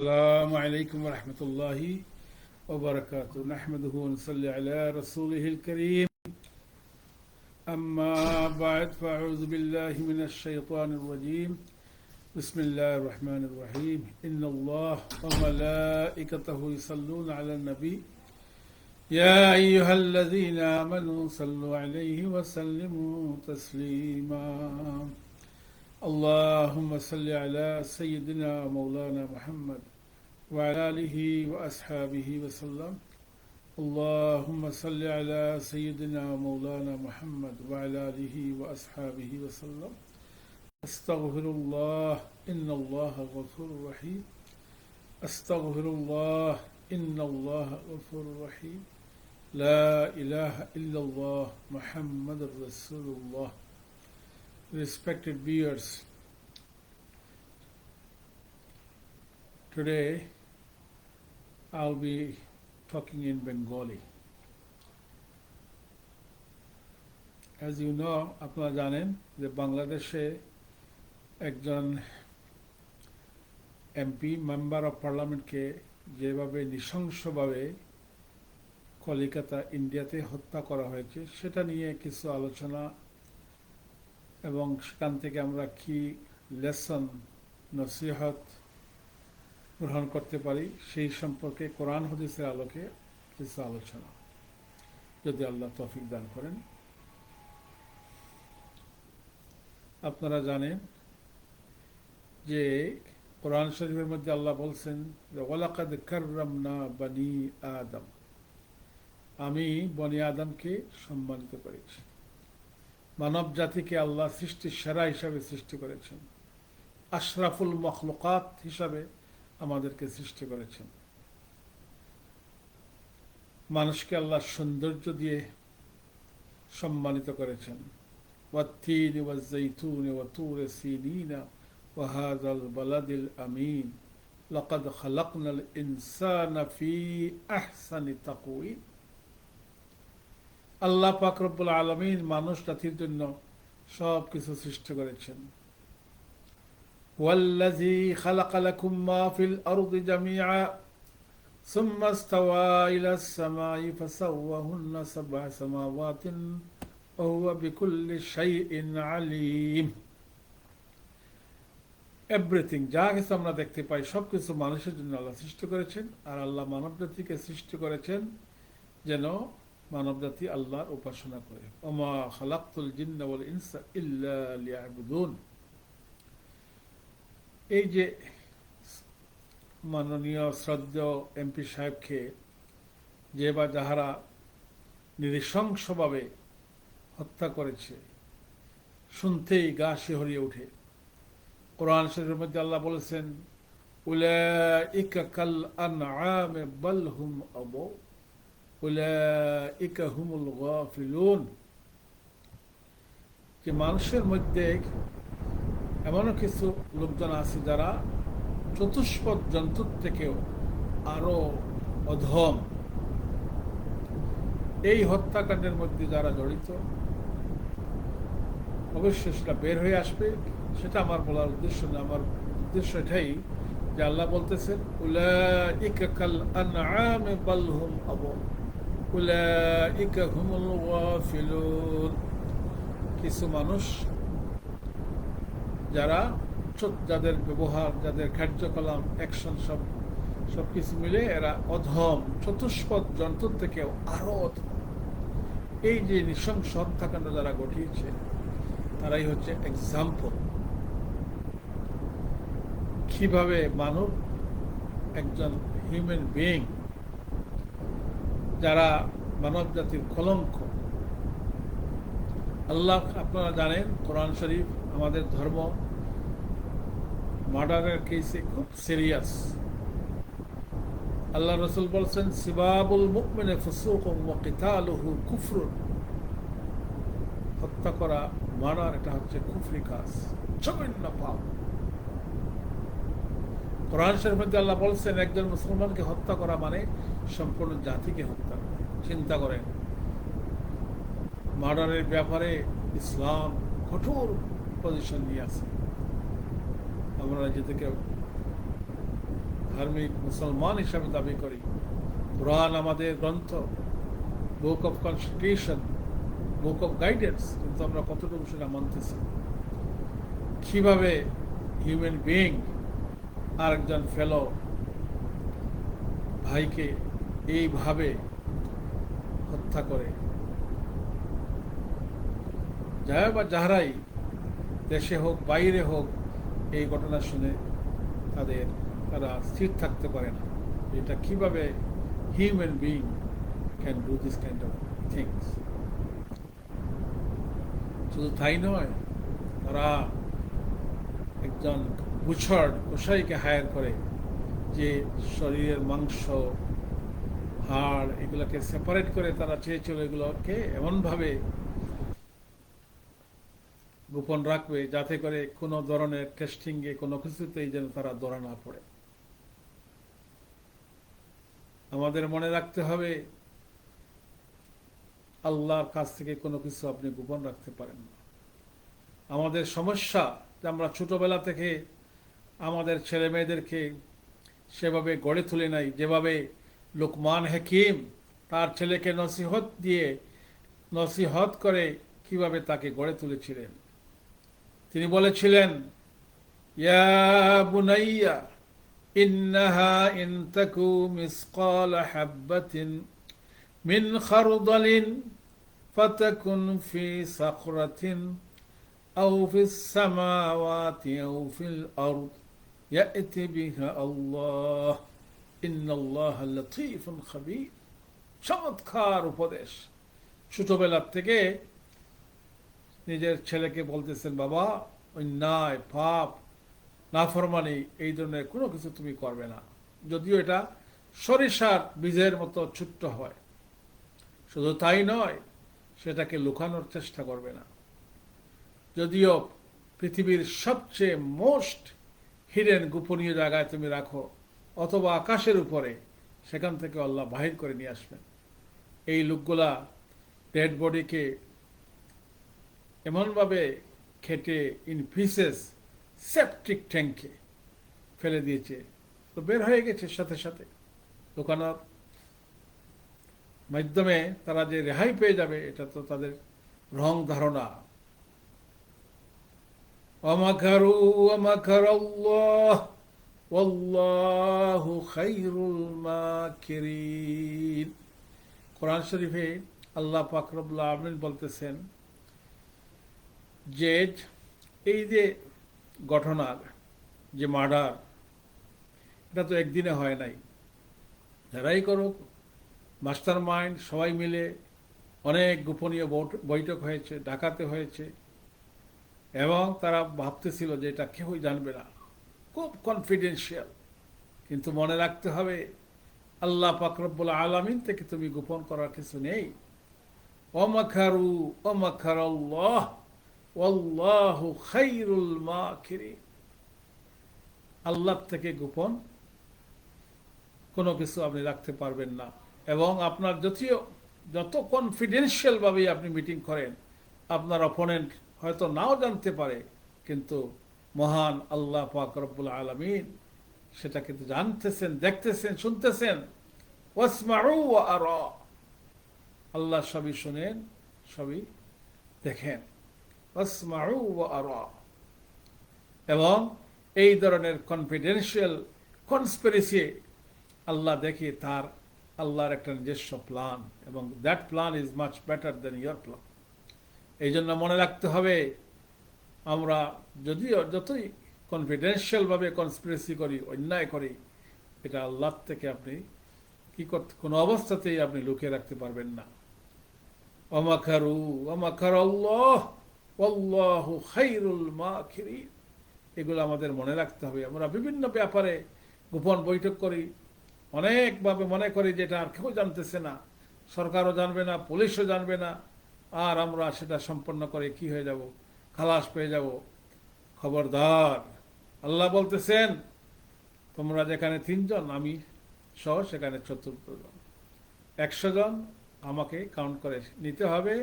السلام عليكم ورحمة الله وبركاته. نحمده ونصلي على رسوله الكريم. أما بعد فأعوذ بالله من الشيطان الرجيم. بسم الله الرحمن الرحيم. إن الله وملائكته يصلون على النبي يا أيها الذين آمنوا صلوا عليه وسلموا تسليما. اللهم صل على سيدنا مولانا محمد وعلى آله وأصحابه وسلم. اللهم صل على سيدنا مولانا محمد وعلى آله وأصحابه وسلم. أستغفر الله إن الله غفور رحيم. أستغفر الله إن الله غفور رحيم. لا إله إلا الله محمد رسول الله. Respected viewers, today I'll be talking in Bengali. As you know, আপনারা জানেন যে বাংলাদেশে একজন এমপি মেম্বার অফ পার্লামেন্টকে যেভাবে নৃশংসভাবে কলিকাতা ইন্ডিয়াতে হত্যা করা হয়েছে সেটা নিয়ে কিছু আলোচনা এবং সেখান থেকে আমরা কি লেসন নসিহত গ্রহণ করতে পারি সেই সম্পর্কে কোরআন হাদিসের আলোকে কিছু আলোচনা, যদি আল্লাহ তৌফিক দান করেন। আপনারা জানেন যে কোরআন শরীফের মধ্যে আল্লাহ বলছেন যে ওয়ালাকাদ কাররামনা বনি আদম, আমি বনি আদমকে সম্মানিত করেছি। মানব জাতিকে আল্লাহ সৃষ্টির সেরা হিসাবে সৃষ্টি করেছেন, আশরাফুল মখলুকাত হিসাবে আমাদেরকে সৃষ্টি করেছেন। মানুষকে আল্লাহ সৌন্দর্য দিয়ে সম্মানিত করেছেন। ওয়াত্তিন ওয়াজ্জাইতুন ওয়াতুর সিনিনা ওয়াহাযাল বালাদিল আমিন লাকাদ খালাকনাল ইনসানা ফি আহসানি তাকওয়িম। আল্লাহ পাক রব্বুল আলামিন মানুষ জাতির জন্য সব কিছু সৃষ্টি করেছেন। ওয়াল্লাযী খালাকা লাকুম মা ফিল আরদি জামিআ সুম্মা ইসতাওয়া ইলাস সামাই ফাসাওয়াহুন্না সাবআ সামাওয়াতিন ওয়া হুয়া বিকুল্লি শাইইন আলীম। এভরিথিং, যা কিছু আমরা দেখতে পাই সবকিছু মানুষের জন্য আল্লাহ সৃষ্টি করেছেন। আর আল্লাহ মানব জাতিকে সৃষ্টি করেছেন যেন মানব জাতি আল্লাহর উপাসনা করে। ওমা খালাকতুল জিন্না ওয়াল ইনসা ইল্লা লিয়াবুদুন। এই যে মাননীয় শ্রদ্ধেয় এমপি সাহেবকে যে বা যাহারা নৃশংসভাবে হত্যা করেছে, শুনতেই গা শিহরিয়ে ওঠে। কোরআন শরীফের মধ্যে আল্লাহ বলেছেন উলাইকা কাল আনআম বাল হুম আদল উলাইকা হুমুল গাফিলুন। যে মানুষের মধ্যে এমনও কিছু লোকজন আছে যারা চতুষ্পদ জন্তুর থেকেও আরো অধম। এই হত্যাকাণ্ডের মধ্যে যারা জড়িত অবশ্যই সেটা বের হয়ে আসবে, সেটা আমার বলার উদ্দেশ্য না। আমার উদ্দেশ্য এটাই যে আল্লাহ বলতেছেন উলাইকা কাল আনআম বাল হুম আদল উলাইকা হুমুল গাফিলুন। কিছু মানুষ যারা যাদের ব্যবহার, যাদের কার্যকলাপ, অ্যাকশন সবকিছু মিলে এরা অধম, চতুষ্পদ জন্তুর থেকেও আরো অধম। এই যে নৃশংস হত্যাকাণ্ড যারা ঘটিয়েছে তারাই হচ্ছে এক্সাম্পল কিভাবে মানব, একজন হিউম্যান বিইং, যারা মানব জাতির কলঙ্ক। আল্লাহ, আপনারা জানেন কোরআন শরীফ, আমাদের ধর্ম মার্ডারের কেসে খুব সিরিয়াস। আল্লাহ রসুল বলছেন সিবাবুল মুমিনি ফুসুকুন ওয়া কিতালুহু কুফরুন। হত্যা করা, মার্ডার, এটা হচ্ছে কুফরি কাজ, জঘন্য পাপ। কোরআন শরীফের মধ্যে আল্লাহ বলছেন একজন মুসলমানকে হত্যা করা মানে সম্পূর্ণ জাতিকে হত্যা করা। চিন্তা করেন, মার্ডারের ব্যাপারে ইসলাম কঠোর পজিশন নিয়ে আছে। আমরা যেটাকে ধার্মিক মুসলমান হিসাবে দাবি করি, কোরআন আমাদের গ্রন্থ, book of constitution, book of guidance, কিন্তু আমরা কতটুকু সেটা মানতেছি? কিভাবে হিউম্যান বিইং আরেকজন ফেলো ভাইকে এইভাবে হত্যা করে? যারা বা যাহারাই দেশে হোক বাইরে হোক এই ঘটনা শুনে তারা স্থির থাকতে পারে না। এটা কিভাবে human being can do this kind of things. শুধু তাই নয়, তারা একজন কসাইকে হায়ার করে, যে শরীরের মাংস, হাড় এগুলোকে সেপারেট করে তারা চেয়েছিল এগুলোকে এমনভাবে গোপন রাখবে যাতে করে কোনো ধরনের টেস্টিংয়ে কোনো কিছুতেই যেন তারা ধরা না পড়ে। আমাদের মনে রাখতে হবে, আল্লাহর কাছ থেকে কোনো কিছু আপনি গোপন রাখতে পারেন না। আমাদের সমস্যা যে আমরা ছোটবেলা থেকে আমাদের ছেলে মেয়েদেরকে সেভাবে গড়ে তুলে নাই, যেভাবে লোকমান হাকিম তার ছেলেকে নসিহত করে কিভাবে তাকে গড়ে তুলেছিলেন। তিনি বলেছিলেন, ইয়া বুনাইয়া ইন্নাহা ইন তাকু মিসকালা হাববাতিন মিন খারদালিন ফাতাকুন ফি সাখরাতিন আও ফিস সামাওয়াতি আও ফিল আরদ ইয়াতি বিহা আল্লাহ ইন্নাল্লাহা লাতীফুন খাবীর। চমৎকার উপদেশ। ছোটবেলার থেকে নিজের ছেলেকে বলতেছেন, বাবা অন্যায়, পাপ, নাফরমানি এই ধরনের কোনো কিছু তুমি করবে না, যদিও এটা সরিষার বীজের মতো ছোট্ট হয়। শুধু তাই নয়, সেটাকে লুকানোর চেষ্টা করবে না। যদিও পৃথিবীর সবচেয়ে মোস্ট হিডেন গোপনীয় জায়গায় তুমি রাখো, অথবা আকাশের উপরে, সেখান থেকে আল্লাহ বাহির করে নিয়ে আসবেন। এই লোকগুলা ডেড বডিকে এমনভাবে খেটে ইন পিসেস সেপটিক ট্যাঙ্কে ফেলে দিয়েছে, তো বের হয়ে গেছে সাথে সাথে। লুকানোর মাধ্যমে তারা যে রেহাই পেয়ে যাবে, এটা তো তাদের রং ধারণা। ওয়ামাকারু ওয়ামাকারাল্লাহ ওয়াল্লাহু খায়রুল মাকিরিন। কোরআন শরীফে আল্লাহ পাক রব্বুল আলামিন বলতেছেন যে এই যে ঘটনা, যে মার্ডার, এটা তো একদিনে হয় নাই। যারাই করুক, মাস্টার মাইন্ড সবাই মিলে অনেক গোপনীয় বৈঠক হয়েছে, ডাকাতে হয়েছে, এবং তারা ভাবতেছিল যে এটা কেউই জানবে না, খুব কনফিডেন্সিয়াল। কিন্তু মনে রাখতে হবে, আল্লাহ পাক রব্বুল আলামিন থেকে তুমি গোপন করার কিছু নেই। ওয়ামাকারু ওয়ামাকারাল্লাহ ওয়াল্লাহু খায়রুল মাকিরিন। আল্লাহ থেকে গোপন কোনো কিছু আপনি রাখতে পারবেন না। এবং আপনার যত কনফিডেন্সিয়াল ভাবে আপনি মিটিং করেন, আপনার অপোনেন্ট হয়তো নাও জানতে পারে, কিন্তু মহান আল্লাহ পাক রব্বুল আলামিন সেটা কিন্তু জানতেছেন, দেখতেছেন, শুনতেছেন। ওয়াসমাউ ওয়া আরা। আল্লাহ সবই শুনেন, সবই দেখেন। ওয়াসমাউ ওয়া আরা। এবং এই ধরনের কনফিডেন্সিয়াল কনস্পিরেসি আল্লাহ দেখে আল্লাহর একটা নিজস্ব প্ল্যান, এবং that plan is much better then your plan. এই জন্য মনে রাখতে হবে, আমরা যতই কনফিডেন্সিয়াল ভাবে কনস্পিরেসি করি, অন্যায় করি, এটা আল্লাহ থেকে আপনি কোনো অবস্থাতেই আপনি লুকিয়ে রাখতে পারবেন না। ওয়ামাকারু ওয়ামাকারাল্লাহ ওয়াল্লাহু খায়রুল মাকিরিন। এগুলো আমাদের মনে রাখতে হবে। আমরা বিভিন্ন ব্যাপারে গোপন বৈঠক করি, অনেকভাবে মনে করি যে এটা আর কেউ জানতেছে না, সরকারও জানবে না, পুলিশও জানবে না, আর আমরা সেটা সম্পন্ন করে কি হয়ে যাব, খালাস পেয়ে যাব। খবরদার, আল্লাহ বলতেছেন, তোমরা যেখানে 3 জন, আমি সহ সেখানে 74 জন, 100 জন আমাকে কাউন্ট করে নিতে হবে।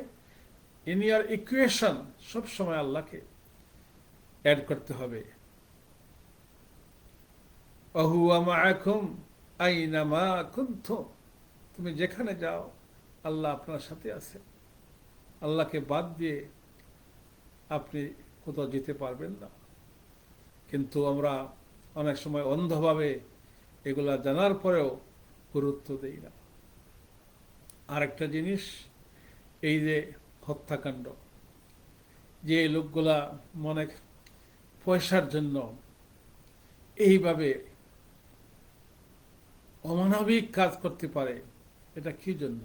ইন ইয়ার ইকুয়েশন সবসময় আল্লাহকে অ্যাড করতে হবে। ওয়াহুয়া মাআকুম আইনামা কুনতুম, তুমি যেখানে যাও আল্লাহ আপনার সাথে আছে। আল্লাহকে বাদ দিয়ে আপনি কোথাও যেতে পারবেন না। কিন্তু আমরা অনেক সময় অন্ধভাবে এগুলা জানার পরেও গুরুত্ব দেই না। আরেকটা জিনিস, এই যে হত্যাকাণ্ড, যে লোকগুলা মনে পয়সার জন্য এইভাবে অমানবিক কাজ করতে পারে, এটা কি জন্য?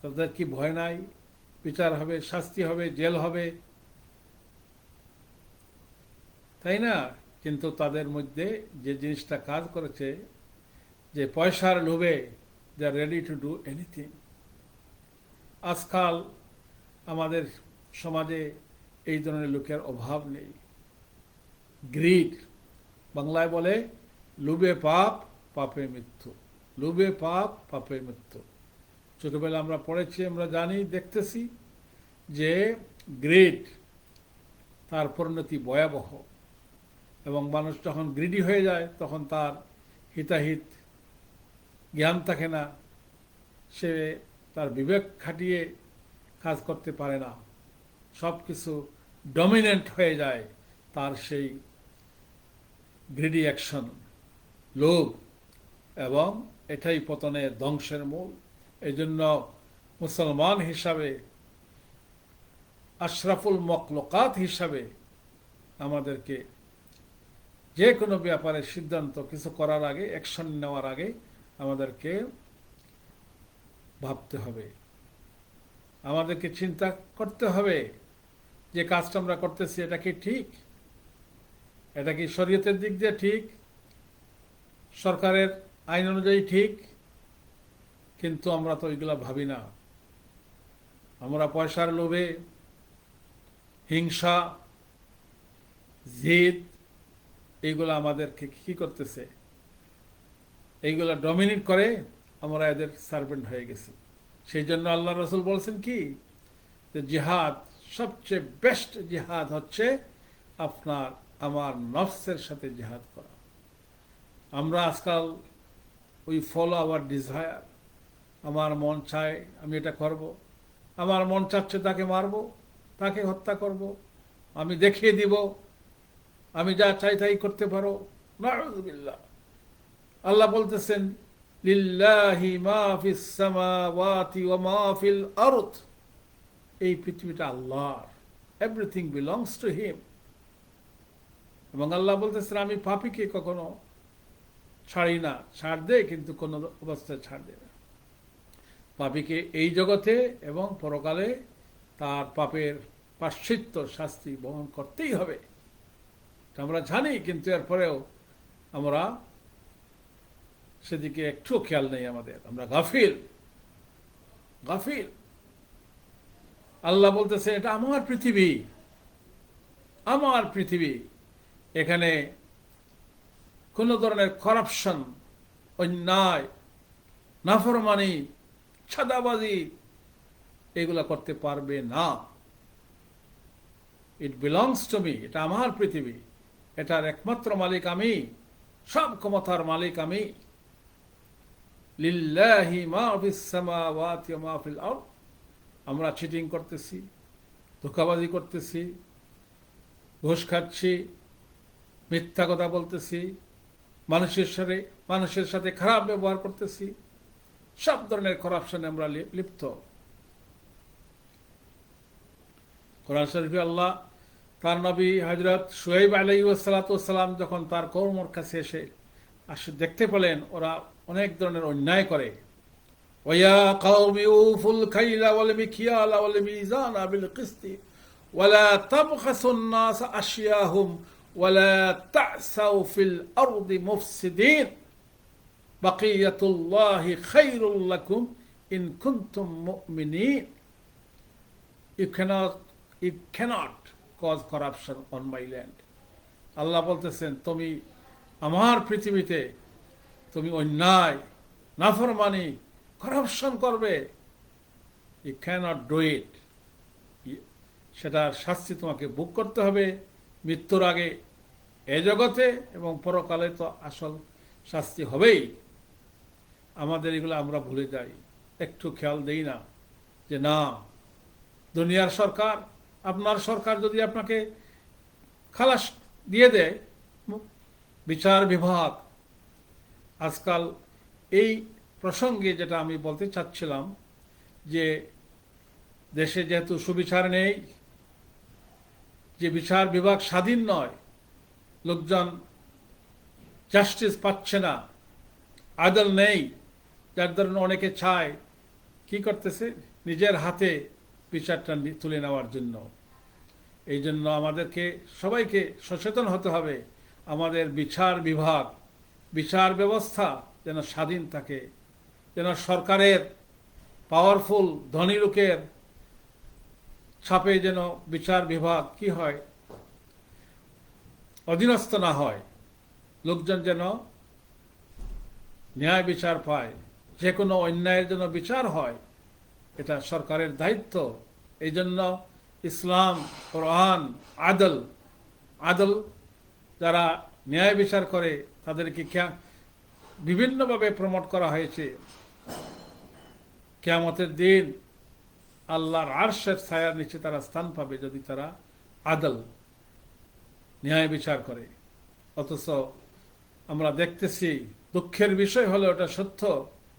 তাদের কি ভয় নাই? বিচার হবে, শাস্তি হবে, জেল হবে, তাই না? কিন্তু তাদের মধ্যে যে জিনিসটা কাজ করেছে, যে পয়সার লোভে দে আর রেডি টু ডু এনিথিং। আজকাল আমাদের সমাজে এই ধরনের লোকের অভাব নেই। গ্রিড, বাংলায় বলে লোভে পাপ, পাপে মৃত্যু। লোভে পাপ, পাপে মৃত্যু। ছোটবেলা আমরা পড়েছি, আমরা জানি, দেখতেছি যে গ্রিড, তার পরিণতি ভয়াবহ। এবং মানুষ যখন গ্রিডি হয়ে যায় তখন তার হিতাহিত জ্ঞান থাকে না, সে তার বিবেক খাটিয়ে কাজ করতে পারে না, সব কিছু ডমিনেন্ট হয়ে যায় তার সেই গ্রিডি অ্যাকশন, লোভ, এবং এটাই পতনের ধ্বংসের মূল। এই জন্য মুসলমান হিসাবে, আশরাফুল মখলুকাত হিসাবে আমাদেরকে যে কোনো ব্যাপারে সিদ্ধান্ত কিছু করার আগে, অ্যাকশন নেওয়ার আগে আমাদেরকে ভাবতে হবে, আমাদেরকে চিন্তা করতে হবে যে কাজটা আমরা করতেছি এটা কি ঠিক, এটা কি শরীয়তের দিক দিয়ে ঠিক, সরকারের আইন অনুযায়ী ঠিক। কিন্তু আমরা তো ওইগুলা ভাবি না। আমরা পয়সার লোভে, হিংসা, জিদ, এইগুলা আমাদেরকে কি করতেছে, এইগুলা ডমিনেট করে, আমরা এদের সার্ভেন্ট হয়ে গেছি। সেই জন্য আল্লাহ রসুল বলছেন কি, যে জিহাদ, সবচেয়ে বেস্ট জিহাদ হচ্ছে আপনার আমার নফসের সাথে জিহাদ করা। আমরা আজকাল উই ফলো আওয়ার ডিজায়ার, আমার মন চায় আমি এটা করব, আমার মন চাচ্ছে তাকে মারব, তাকে হত্যা করব, আমি দেখিয়ে দিব আমি যা চাই তাই করতে পারো। নাউযুবিল্লাহ। আল্লাহ বলতেছেন লিল্লাহি মা ফিস সামাওয়াতি ওয়া মা ফিল আরদ, এই পৃথিবীটা আল্লাহর, এভরিথিং বিলংস টু হিম। এবং আল্লাহ বলতেছেন আমি পাপীকে কখনো ছাড়ি না, ছাড় দে, কিন্তু কোন অবস্থায় ছাড় দে না। পাপীকে এই জগতে এবং পরকালে তার পাপের প্রায়শ্চিত্ত, শাস্তি বহন করতেই হবে, আমরা জানি। কিন্তু এরপরেও আমরা সেদিকে একটু খেয়াল নেই আমাদের, আমরা গাফিল। গাফিল। আল্লাহ বলতেছে এটা আমার পৃথিবী, আমার পৃথিবী, এখানে কোন ধরনের করাপশন, অন্যায়, নাফরমানি, ছাদাবাজি এগুলা করতে পারবে না। ইট বিলংস টু মি, এটা আমার পৃথিবী, এটার একমাত্র মালিক আমি, সব ক্ষমতার মালিক আমি। লিল্লাহি মা ফিস সামাওয়াতি ওয়া মা ফিল আরদ। আমরা চিটিং করতেছি, ধোঁকাবাজি করতেছি, ঘুষ খাচ্ছি, মিথ্যা কথা বলতেছি, মানুষের সাথে খারাপ ব্যবহার করতেছি, সব ধরনের করাপশনে আমরা লিপ্ত। কোরআন শরীফে আল্লাহ তার নবী হযরত শুআয়ব আলাইহিস সালাম যখন তার কওমের কাছে এসে দেখতে পেলেন ওরা অনেক ধরনের অন্যায় করে, ওয়া কওমি উফুল কাইলা ওয়াল মিকিয়ালা ওয়াল মিজানা বিল কিসতি ওয়ালা তাবখাসুন নাস আশিয়াহুম ওয়ালা তা'সাউ ফিল আরদি মুফসিদিন বাকিয়াতুল্লাহি খায়রুল লাকুম ইন কুনতুম মুমিনিন। You cannot cause corruption on my land. আল্লাহ বলতেছেন তুমি আমার পৃথিবীতে তুমি অন্যায়, নাফরমানি, করাপশন করবে, you cannot do it. সেটার শাস্তি তোমাকে ভোগ করতে হবে মৃত্যুর আগে। এ জগতে এবং পরকালে তো আসল শাস্তি হবেই। আমাদের এগুলো আমরা ভুলে যাই, একটু খেয়াল দেই না যে না, দুনিয়ার সরকার, আপনার সরকার যদি আপনাকে খালাস দিয়ে দেয়, বিচার বিভাগ আজকাল এই প্রসঙ্গে যেটা আমি বলতে চাচ্ছিলাম যে দেশে যেহেতু সুবিচার নেই, যে বিচার বিভাগ স্বাধীন নয়, লোকজন জাস্টিস পাচ্ছে না, আদল নেই, যার ধরুন অনেকে চায় কি করতেছে, নিজের হাতে বিচারটা তুলে নেওয়ার জন্য। এই জন্য আমাদেরকে সবাইকে সচেতন হতে হবে, আমাদের বিচার বিভাগ, বিচার ব্যবস্থা যেন স্বাধীন থাকে, যেন সরকারের পাওয়ারফুল ধনী লোকের ছাপে যেন বিচার বিভাগ কি হয়, অধীনস্থ না হয়, লোকজন যেন ন্যায় বিচার পায়, যে কোনো অন্যায়ের জন্য বিচার হয়, এটা সরকারের দায়িত্ব। এই জন্য ইসলাম, কোরআন, আদল, আদল যারা ন্যায় বিচার করে তাদেরকে বিভিন্নভাবে প্রমোট করা হয়েছে। কিয়ামতের দিন আল্লাহর আরশের ছায়ার নিচে তারা স্থান পাবে যদি তারা আদল, ন্যায় বিচার করে। অথচ আমরা দেখতেছি, দুঃখের বিষয় হলো এটা সত্য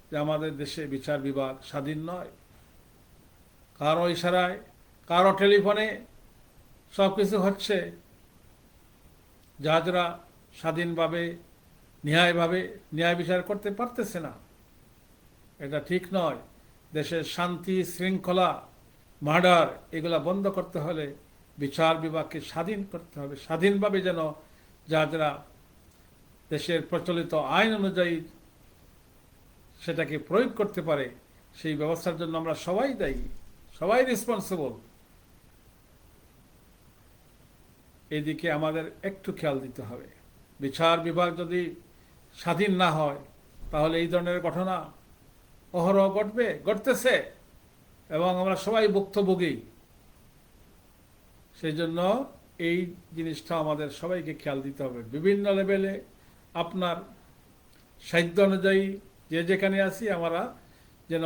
যে আমাদের দেশে বিচার বিভাগ স্বাধীন নয়। কারো ইশারায়, কারো টেলিফোনে সবকিছু হচ্ছে। জাজরা স্বাধীনভাবে, ন্যায়ভাবে ন্যায় বিচার করতে পারতেছে না, এটা ঠিক নয়। দেশের শান্তি শৃঙ্খলা, মার্ডার, এগুলা বন্ধ করতে হলে বিচার বিভাগকে স্বাধীন করতে হবে। স্বাধীনভাবে যেন জাজরা দেশের প্রচলিত আইন অনুযায়ী সেটাকে প্রয়োগ করতে পারে, সেই ব্যবস্থার জন্য আমরা সবাই দায়ী, সবাই রেসপন্সিবল। এদিকে আমাদের একটু খেয়াল দিতে হবে। বিচার বিভাগ যদি স্বাধীন না হয় তাহলে এই ধরনের ঘটনা অহরহ ঘটবে, ঘটতেছে, এবং আমরা সবাই ভুক্তভোগী। সেই জন্য এই জিনিসটা আমাদের সবাইকে খেয়াল দিতে হবে। বিভিন্ন লেভেলে আপনার সাধ্য অনুযায়ী যে যেখানে আছি আমরা যেন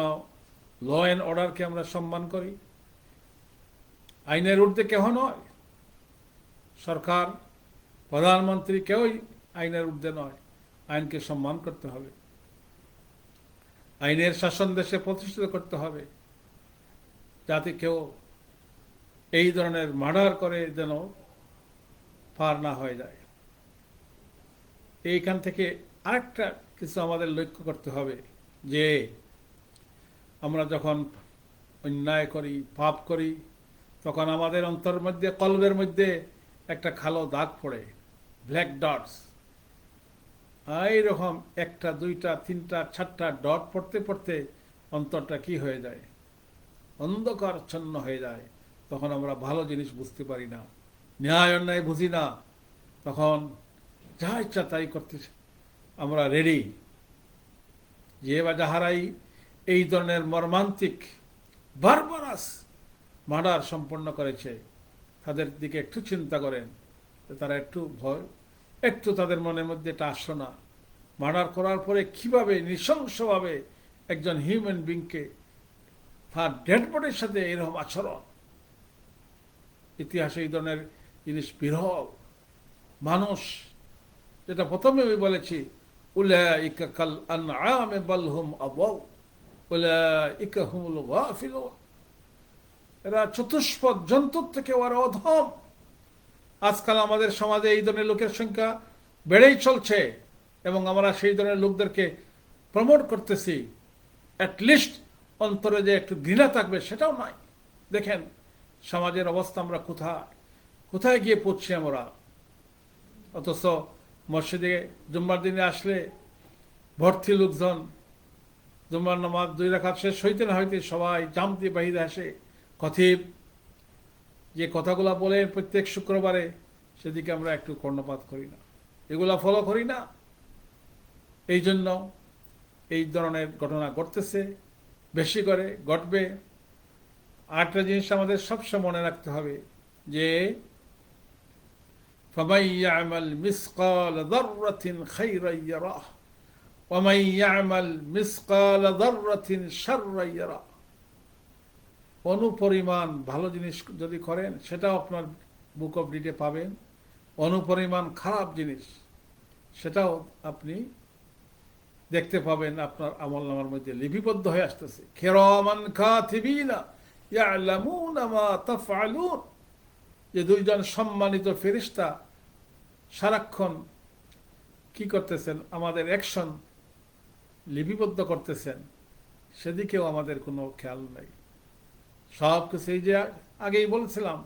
ল অ্যান্ড অর্ডারকে আমরা সম্মান করি। আইনের ঊর্ধ্বে কেহ নয়, সরকার, প্রধানমন্ত্রী কেউই আইনের ঊর্ধ্বে নয়। আইনকে সম্মান করতে হবে, আইনের শাসন দেশে প্রতিষ্ঠিত করতে হবে, যাতে কেউ এই ধরনের মার্ডার করে যেন পার না হয়ে যায়। এইখান থেকে আরেকটা কিছু আমাদের লক্ষ্য করতে হবে যে আমরা যখন অন্যায় করি, পাপ করি, তখন আমাদের অন্তরের মধ্যে, কলবের মধ্যে একটা কালো দাগ পড়ে, ব্ল্যাক ডটস। এইরকম একটা, দুইটা, তিনটা, চারটা ডট পড়তে পড়তে অন্তরটা কি হয়ে যায়, অন্ধকারচ্ছন্ন হয়ে যায়। তখন আমরা ভালো জিনিস বুঝতে পারি না, ন্যায় অন্যায় বুঝি না, তখন যা ইচ্ছা তাই করতে আমরা রেডি। যে বা যাহারাই এই ধরনের মর্মান্তিক বারবারাস মার্ডার সম্পন্ন করেছে তাদের দিকে একটু চিন্তা করেন, তারা একটু ভয়, একটু তাদের মনের মধ্যে এটা আসলো না, মার্ডার করার পরে কিভাবে নৃশংসভাবে একজন হিউম্যান বিংকে, তার ডেড বডির সাথে এরকম আচরণ। ইতিহাসে এই ধরনের জিনিস বিরল। মানুষ, যেটা প্রথমে আমি বলেছি, উলাইকা কাল আনআমি বাল হুম আদাল উলাইকা হুমুল গাফিলুন, এরা চতুষ্পদ জন্তুর থেকে ওরা অধম। আজকাল আমাদের সমাজে এই ধরনের লোকের সংখ্যা বেড়েই চলছে এবং আমরা সেই ধরনের লোকদেরকে প্রমোট করতেছি। অ্যাটলিস্ট অন্তরে যে একটু ঘৃণা থাকবে সেটাও নাই। দেখেন সমাজের অবস্থা আমরা কোথায় কোথায় গিয়ে পড়ছি আমরা। অথচ মসজিদে জুম্মার দিনে আসলে ভর্তি লোকজন, জুম্মার নামাজ 2 রাকাত শেষ হইতে না হইতে সবাই জাম দিয়ে বাহিরে আসে। খতিব যে কথাগুলো বলে প্রত্যেক শুক্রবারে, সেদিকে আমরা একটু কর্ণপাত করি না, এগুলা ফলো করি না। এই জন্য এই ধরনের ঘটনা ঘটতেছে, বেশি করে ঘটবে। আরেকটা জিনিস আমাদের সবসময় মনে রাখতে হবে যে فمن يعمل مثقال ذرة خيرا يره ومن يعمل مثقال ذرة شرا يره। অনুপরিমাণ ভালো জিনিস যদি করেন সেটাও আপনার বুক অফ ডিটে পাবেন, অনুপরিমাণ খারাপ জিনিস সেটাও আপনি দেখতে পাবেন আপনার আমলনামার মধ্যে লিপিবদ্ধ হয়ে আসতেছে। কিরামান কাতিবিনা ইয়ালামুনা মা তাফআলুন, যে দুইজন সম্মানিত ফেরেশতা সারাক্ষণ কি করতেছেন, আমাদের অ্যাকশন লিপিবদ্ধ করতেছেন, সেদিকেও আমাদের কোনো খেয়াল নাই। সব কিছু এই যে আগেই বলছিলাম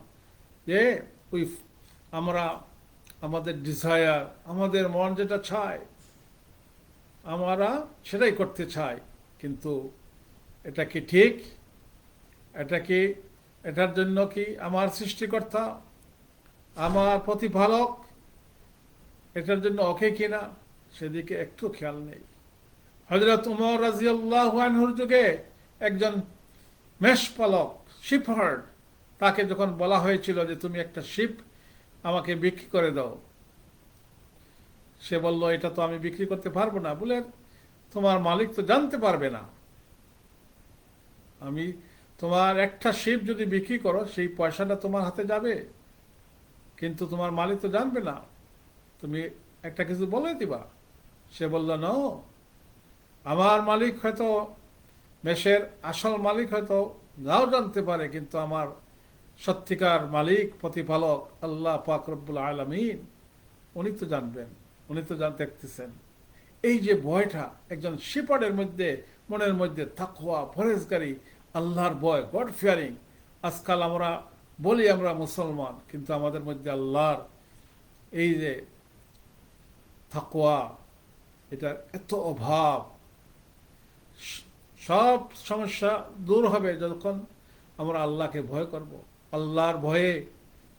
যে ওই আমরা আমাদের ডিজায়ার, আমাদের মন যেটা চায় আমরা সেটাই করতে চাই, কিন্তু এটা কি ঠিক? এটা কি, এটার জন্য কি আমার সৃষ্টিকর্তা, আমার প্রতিপালক এটার জন্য ওকে কিনা, সেদিকে একটু খেয়াল নেই। হযরত উমর রাদিয়াল্লাহু আনহুর যুগে একজন মেষপালক, শিপহার্ড, তাকে যখন বলা হয়েছিল যে তুমি একটা শিপ আমাকে বিক্রি করে দাও, সে বলল এটা তো আমি বিক্রি করতে পারবো না। বলে তোমার মালিক তো জানতে পারবে না, আমি তোমার একটা শিপ যদি বিক্রি করো সেই পয়সাটা তোমার হাতে যাবে, কিন্তু তোমার মালিক তো জানবে না, তুমি একটা কিছু বলে দিবা। সে বলল না, আমার মালিক হয়তো, মেষের আসল মালিক হয়তো নাও জানতে পারে, কিন্তু আমার সত্যিকার মালিক প্রতিপালক আল্লাহ পাক রব্বুল আলামিন উনি তো জানবেন, উনি তো দেখতেছেন। এই যে ভয়টা একজন শিপার্ডের মধ্যে, মনের মধ্যে তাকওয়া, পরহেজগারি, আল্লাহর ভয়, গড ফিয়ারিং। আজকাল আমরা বলি আমরা মুসলমান, কিন্তু আমাদের মধ্যে আল্লাহর এই যে তাকওয়া, এটা এত অভাব। সব সমস্যা দূর হবে যখন আমরা আল্লাহকে ভয় করব, আল্লাহর ভয়ে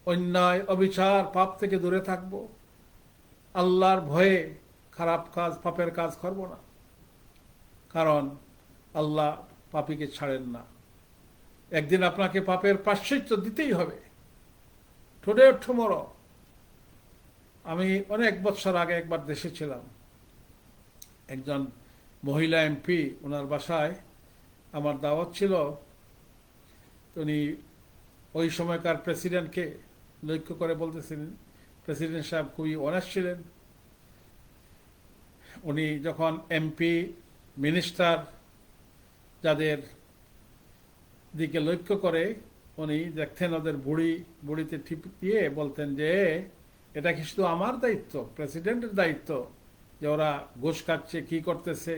অন্যায় অবিচার পাপ থেকে দূরে থাকব, আল্লাহর ভয়ে খারাপ কাজ, পাপের কাজ করব না। কারণ আল্লাহ পাপীকে ছাড়েন না, একদিন আপনাকে পাপের প্রায়শ্চিত্ত দিতেই হবে, টুডে অর টুমরো। আমি অনেক বছর আগে একবার দেশে ছিলাম, একজন মহিলা এমপি, ওনার বাসায় আমার দাওয়াত ছিল। উনি ওই সময়কার প্রেসিডেন্টকে লক্ষ্য করে বলতেছিলেন, প্রেসিডেন্ট সাহেব খুবই অনার্স ছিলেন। উনি যখন এমপি, মিনিস্টার যাদের দিকে লক্ষ্য করে উনি দেখতেন ওদের বুড়িতে টিপ দিয়ে বলতেন যে এটা কি শুধু আমার দায়িত্ব, প্রেসিডেন্টের দায়িত্ব যে ওরা ঘুষ খাচ্ছে, কি করতেছে,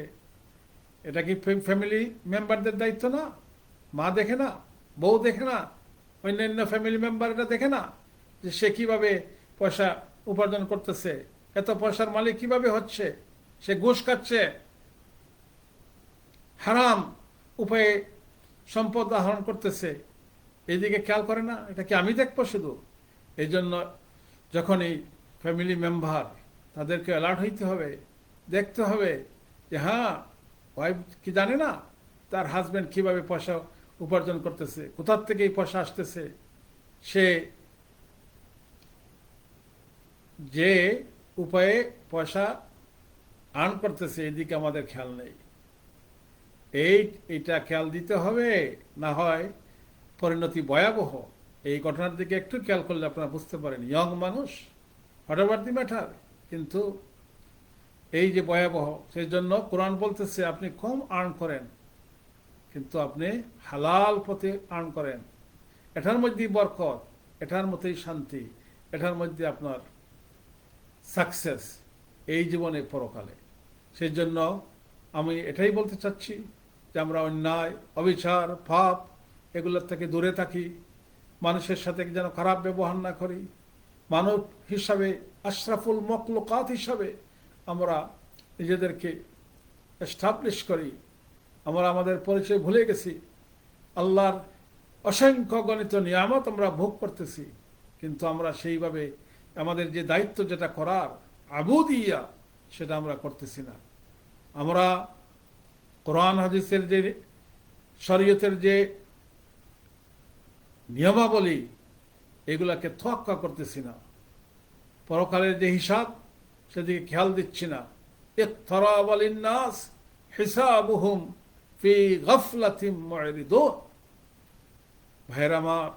এটা কি ফ্যামিলি মেম্বারদের দায়িত্ব না? মা দেখে না, বউ দেখে না, অন্যান্য ফ্যামিলি মেম্বার এটা দেখে না যে সে কিভাবে পয়সা উপার্জন করতেছে, এত পয়সার মালিক কিভাবে হচ্ছে, সে ঘুষ খাচ্ছে, হারাম উপায়ে সম্পদ আহরণ করতেছে, এইদিকে খেয়াল করে না? এটা কি আমি দেখবো শুধু? এই জন্য যখন এই ফ্যামিলি মেম্বার, তাদেরকে অ্যালার্ট হইতে হবে, দেখতে হবে যে হ্যাঁ, ওয়াইফ কি জানে না তার হাজব্যান্ড কিভাবে পয়সা উপার্জন করতেছে, কোথার থেকে এই পয়সা আসতেছে, সে যে উপায়ে পয়সা আর্ন করতেছে, এদিকে আমাদের খেয়াল নেই। এইটা খেয়াল দিতে হবে, না হয় পরিণতি ভয়াবহ। এই ঘটনার দিকে একটু খেয়াল করলে আপনারা বুঝতে পারেন, ইয়ং মানুষ, হোয়াটএভার দি ম্যাটার, কিন্তু এই যে ভয়াবহ। সেই জন্য কোরআন বলতেছে আপনি কম আর্ন করেন, কিন্তু আপনি হালাল পথে আর্ন করেন, এটার মধ্যেই বরকত, এটার মধ্যেই শান্তি, এটার মধ্যে আপনার সাকসেস এই জীবনে পরকালে। সেই জন্য আমি এটাই বলতে চাচ্ছি যে আমরা অন্যায়, অবিচার, পাপ এগুলোর থেকে দূরে থাকি, মানুষের সাথে যেন খারাপ ব্যবহার না করি, মানব হিসাবে, আশরাফুল মখলুকাত হিসাবে আমরা নিজেদেরকে এস্টাবলিশ করি। আমরা আমাদের পরিচয় ভুলে গেছি, আল্লাহর অসংখ্য গণিত নিয়ামত আমরা ভোগ করতেছি, কিন্তু আমরা সেইভাবে আমাদের যে দায়িত্ব যেটা করার আবুদিয়া, সেটা আমরা করতেছি না। আমরা কোরআন হাদিসের যে, শরীয়তের যে নিয়মাবলী, এগুলাকে তোয়াক্কা করতেছি না। পরকালের যে হিসাব সেদিকে খেয়াল দিচ্ছি না। ইকতারাবা লিন-নাস হিসাবুহুম ফি গাফলাতিন মু'রিদুন। ভাইরা আমার,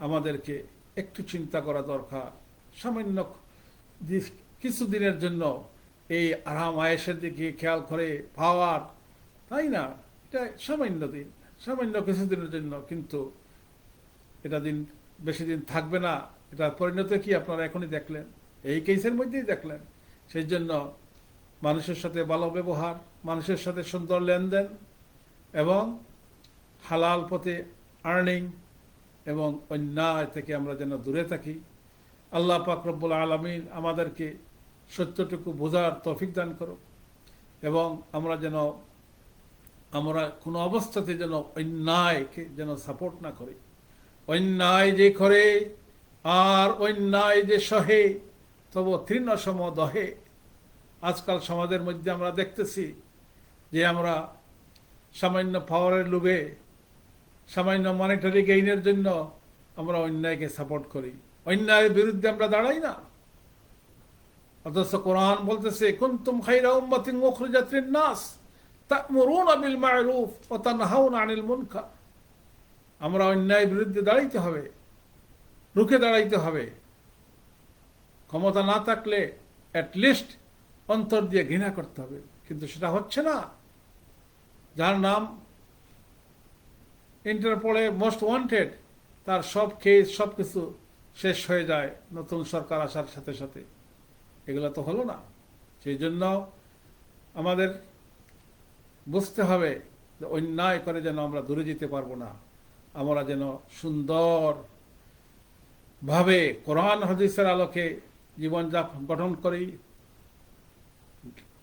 আমাদেরকে একটু চিন্তা করা দরকার। সামান্য কিছু দিনের জন্য এই আরাম আয়েশের দিকে খেয়াল করে পাওয়ার, তাই না? এটা সামান্য দিন, সামান্য কিছুদিনের জন্য, কিন্তু এটা দিন বেশি দিন থাকবে না। এটার পরিণতি কি আপনারা এখনই দেখলেন, এই কেসের মধ্যেই দেখলেন। সেই জন্য মানুষের সাথে ভালো ব্যবহার, মানুষের সাথে সুন্দর লেনদেন এবং হালাল পথে আর্নিং এবং অন্যায় থেকে আমরা যেন দূরে থাকি। আল্লাহ পাক রব্বুল আলামিন আমাদেরকে সত্যটুকু বোঝার তৌফিক দান করুন এবং আমরা কোনো অবস্থাতে যেন অন্যায়কে যেন সাপোর্ট না করি। অন্যায় যে করে আর অন্যায় যে সহে তবু তৃণসম দহে। আজকাল সমাজের মধ্যে আমরা দেখতেছি যে আমরা সামান্য পাওয়ারের লোভে, সামান্য মনিটারি গেইনের জন্য আমরা অন্যায়কে সাপোর্ট করি, অন্যায়ের বিরুদ্ধে আমরা দাঁড়াই না। অথচ কোরআন বলতেছে কুনতুম খায়রা উম্মাতিন উখরিজাত লিন-নাস তা'মুরুনা বিল মা'রুফ ওয়া তানহাউনা আনিল মুনকার। আমরা অন্যায়ের বিরুদ্ধে দাঁড়াইতে হবে, রুখে দাঁড়াইতে হবে। ক্ষমতা না থাকলে অ্যাটলিস্ট অন্তর দিয়ে ঘৃণা করতে হবে, কিন্তু সেটা হচ্ছে না। যার নাম ইন্টারপোলে মোস্ট ওয়ান্টেড, তার সব কেস সব কিছু শেষ হয়ে যায় নতুন সরকার আসার সাথে সাথে। এগুলো তো হলো না। সেই জন্য আমাদের বুঝতে হবে যে অন্যায় করে যেন আমরা দূরে যেতে পারবো না। আমরা যেন সুন্দর ভাবে কোরআন হাদিসের আলোকে জীবনযাপন গঠন করি,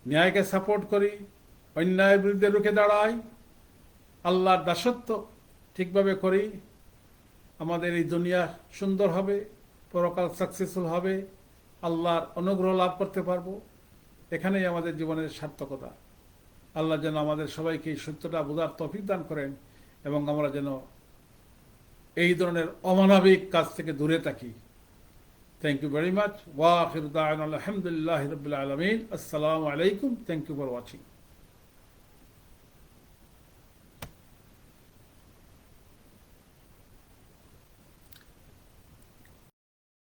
ন্যায়কে সাপোর্ট করি, অন্যায়ের বিরুদ্ধে রুখে দাঁড়াই, আল্লাহর দাসত্ব ঠিকভাবে করি। আমাদের এই দুনিয়া সুন্দর হবে, পরকাল সাকসেসফুল হবে, আল্লাহর অনুগ্রহ লাভ করতে পারবো। এখানেই আমাদের জীবনের সার্থকতা। আল্লাহ যেন আমাদের সবাইকে এই সত্যটা বোঝার তৌফিক দান করেন এবং আমরা যেন এই ধরনের অমানবিক কাজ থেকে দূরে থাকি। Thank you very much. ওয়া আখিরু দাওয়ানা আলহামদুলিল্লাহি রাব্বিল আলামিন। আসসালামু আলাইকুম। Thank you for watching.